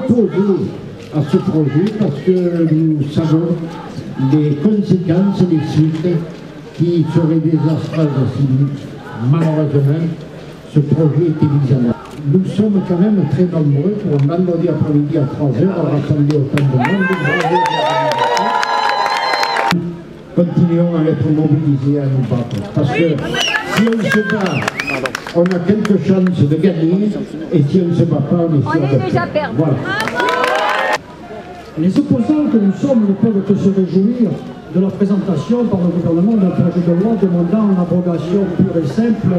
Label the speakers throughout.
Speaker 1: opposés à ce projet parce que nous savons les conséquences, les suites qui seraient désastreuses si malheureusement ce projet était mis en œuvre. Nous sommes quand même très nombreux pour un vendredi après-midi à 3h à rassembler autant de monde. Continuons à être mobilisés, à nous battre. Parce que si on se bat, on a quelques chances de gagner, et si on ne se bat pas, on est sûr de
Speaker 2: déjà perdu.
Speaker 1: Voilà.
Speaker 3: Les opposants que nous sommes ne peuvent que se réjouir de la présentation par le gouvernement d'un projet de loi demandant l'abrogation pure et simple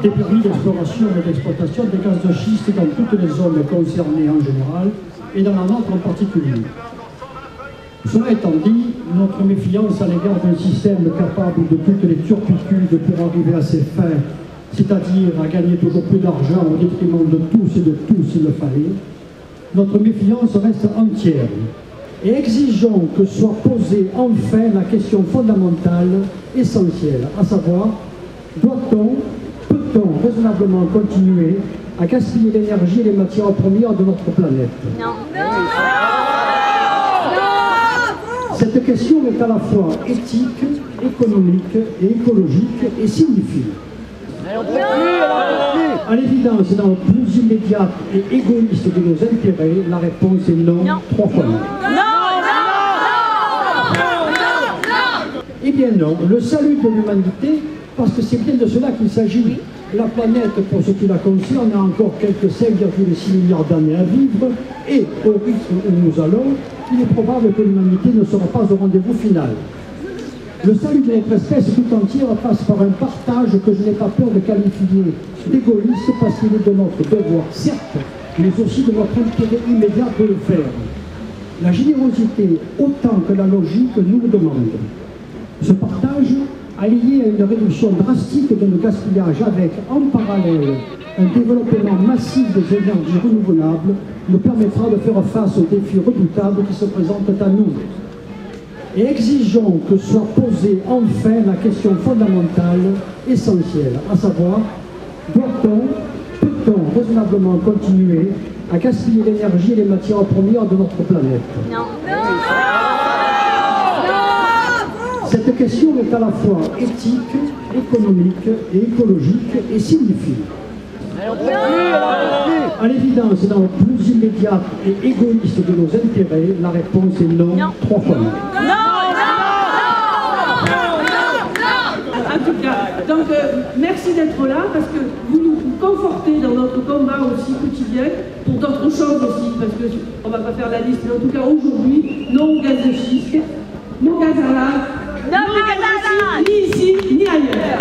Speaker 3: des permis d'exploration et d'exploitation des gaz de schiste dans toutes les zones concernées en général et dans la nôtre en particulier. Cela étant dit, notre méfiance à l'égard d'un système capable de toutes les turpitudes pour arriver à ses fins, c'est-à-dire à gagner toujours plus d'argent au détriment de tous et de tous s'il le fallait, notre méfiance reste entière. Et exigeons que soit posée enfin la question fondamentale, essentielle, à savoir, doit-on, peut-on raisonnablement continuer à gaspiller l'énergie et les matières premières de notre planète?
Speaker 2: Non.
Speaker 3: Cette question est à la fois éthique, économique et écologique et signifie. À l'évidence, dans le plus immédiat et égoïste de nos intérêts, la réponse est non, 3 fois non. Eh bien non, le salut de l'humanité, parce que c'est bien de cela qu'il s'agit. La planète, pour ce qui la concerne, a encore quelques 5,6 milliards d'années à vivre, et au rythme où nous allons, il est probable que l'humanité ne sera pas au rendez-vous final. Le salut de notre espèce tout entière passe par un partage que je n'ai pas peur de qualifier d'égoïste parce qu'il est de notre devoir, certes, mais aussi de notre intérêt immédiat de le faire. La générosité, autant que la logique, nous le demande. Ce partage, allié à une réduction drastique de nos gaspillages avec, en parallèle, un développement massif des énergies renouvelables, nous permettra de faire face aux défis redoutables qui se présentent à nous. Et exigeons que soit posée enfin la question fondamentale, essentielle, à savoir, doit-on, peut-on raisonnablement continuer à gaspiller l'énergie et les matières premières de notre planète?
Speaker 2: Non.
Speaker 3: Cette question est à la fois éthique, économique et écologique et signifie. À l'évidence, dans le plus immédiat et égoïste de nos intérêts, la réponse est non, 3 fois non.
Speaker 4: En tout cas, donc merci d'être là parce que vous nous confortez dans notre combat aussi quotidien pour d'autres choses aussi, parce qu'on ne va pas faire la liste, mais en tout cas aujourd'hui, non au gaz de schiste, non au gaz à l'âge, ni ici, ni ailleurs.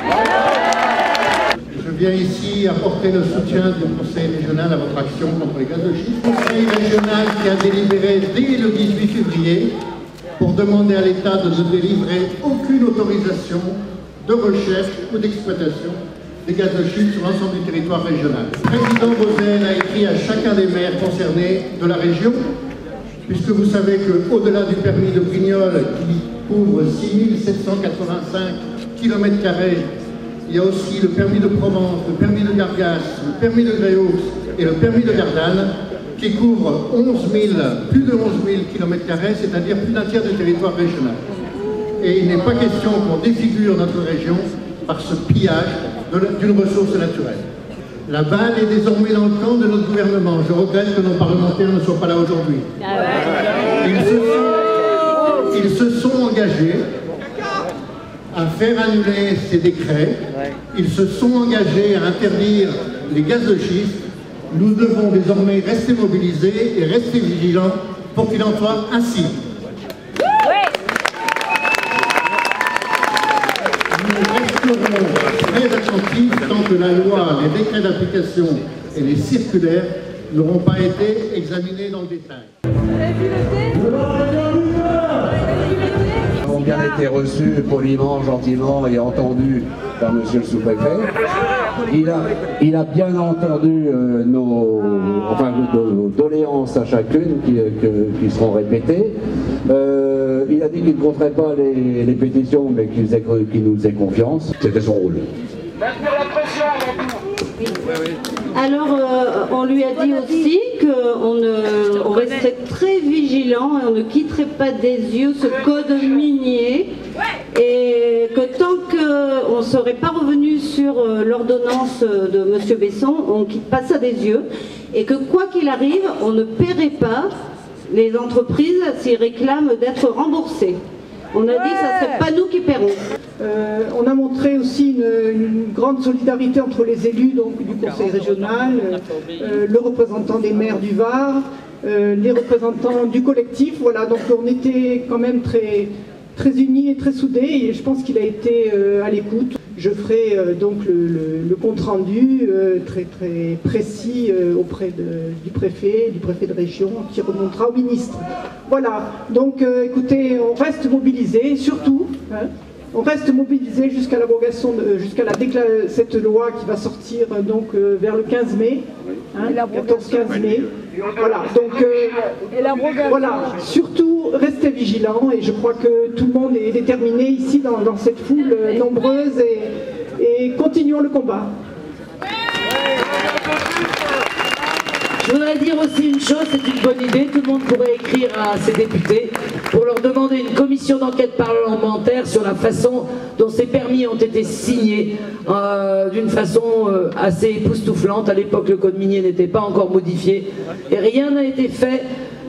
Speaker 5: Je viens ici apporter le soutien du Conseil régional à votre action contre les gaz de schiste. Le Conseil régional qui a délibéré dès le 18 février pour demander à l'État de ne délivrer aucune autorisation de recherche ou d'exploitation des gaz de schiste sur l'ensemble du territoire régional. Le président Bozell a écrit à chacun des maires concernés de la région, puisque vous savez qu'au-delà du permis de Brignoles qui couvre 6785 km², il y a aussi le permis de Provence, le permis de Gargasses, le permis de Gréaux et le permis de Gardanne qui couvrent plus de 11 000 km², c'est-à-dire plus d'un tiers du territoire régional. Et il n'est pas question qu'on défigure notre région par ce pillage d'une ressource naturelle. La balle est désormais dans le camp de notre gouvernement. Je regrette que nos parlementaires ne soient pas là aujourd'hui. Ils se sont engagés à faire annuler ces décrets. Ils se sont engagés à interdire les gaz de schiste. Nous devons désormais rester mobilisés et rester vigilants pour qu'il en soit ainsi. Nous resterons très attentifs tant que la loi, les décrets d'application et les circulaires n'auront pas été examinés dans le détail.
Speaker 6: Nous avons bien été reçus poliment, gentiment et entendus par monsieur le sous-préfet. Il a bien entendu nos doléances à chacune qui seront répétées. Il a dit qu'il ne compterait pas les pétitions, mais qu'il nous faisait confiance. C'était son rôle.
Speaker 2: Ah Alors, on lui a dit aussi qu'on resterait très vigilant et on ne quitterait pas des yeux ce code minier et que tant qu'on ne serait pas revenu sur l'ordonnance de M. Besson, on ne quitte pas ça des yeux et que quoi qu'il arrive, on ne paierait pas les entreprises s'ils réclament d'être remboursées. On a dit que ça ne serait pas nous qui paierons.
Speaker 7: On a montré aussi une grande solidarité entre les élus donc, du conseil régional, le représentant des maires du Var, les représentants du collectif. Voilà, donc on était quand même très unis et très soudés et je pense qu'il a été à l'écoute. Je ferai donc le compte-rendu très précis auprès du préfet de région qui remontera au ministre. Voilà, donc écoutez, on reste mobilisés, surtout, hein, on reste mobilisés jusqu'à l'abrogation, jusqu'à cette loi qui va sortir donc vers le 15 mai, hein, 14-15 mai. Voilà, donc voilà, surtout restez vigilants et je crois que tout le monde est déterminé ici dans cette foule nombreuse et continuons le combat.
Speaker 8: Je voudrais dire aussi une chose, c'est une bonne idée, tout le monde pourrait écrire à ses députés pour leur demander une commission d'enquête parlementaire sur la façon dont ces permis ont été signés d'une façon assez époustouflante. À l'époque, le code minier n'était pas encore modifié et rien n'a été fait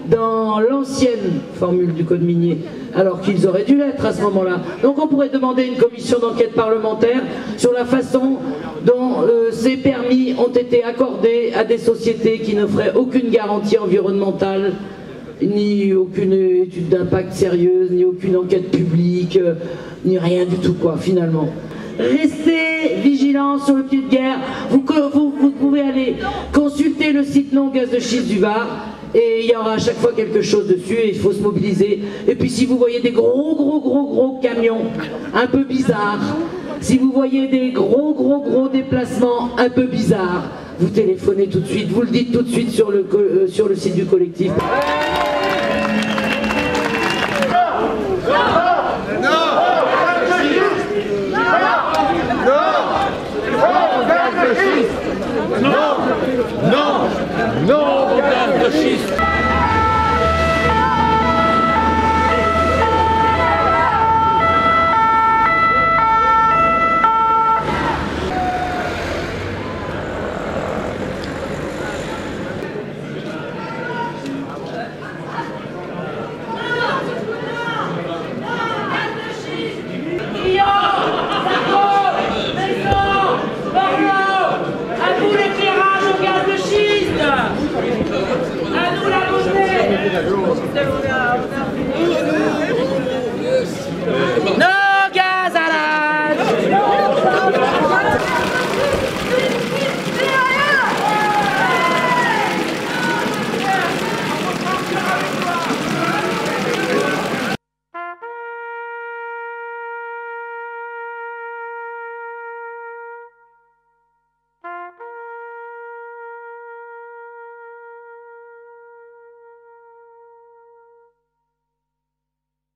Speaker 8: dans l'ancienne formule du code minier, alors qu'ils auraient dû l'être à ce moment-là. Donc on pourrait demander une commission d'enquête parlementaire sur la façon dont ces permis ont été accordés à des sociétés qui n'offraient aucune garantie environnementale, ni aucune étude d'impact sérieuse, ni aucune enquête publique, ni rien du tout quoi finalement. Restez vigilants sur le pied de guerre, vous pouvez aller consulter le site non gaz de schiste du Var, et il y aura à chaque fois quelque chose dessus et il faut se mobiliser. Et puis si vous voyez des gros camions un peu bizarres, si vous voyez des gros déplacements un peu bizarres, vous téléphonez tout de suite, vous le dites tout de suite sur le site du collectif.
Speaker 9: Non au gaz de schiste.
Speaker 4: À nous la monnaie.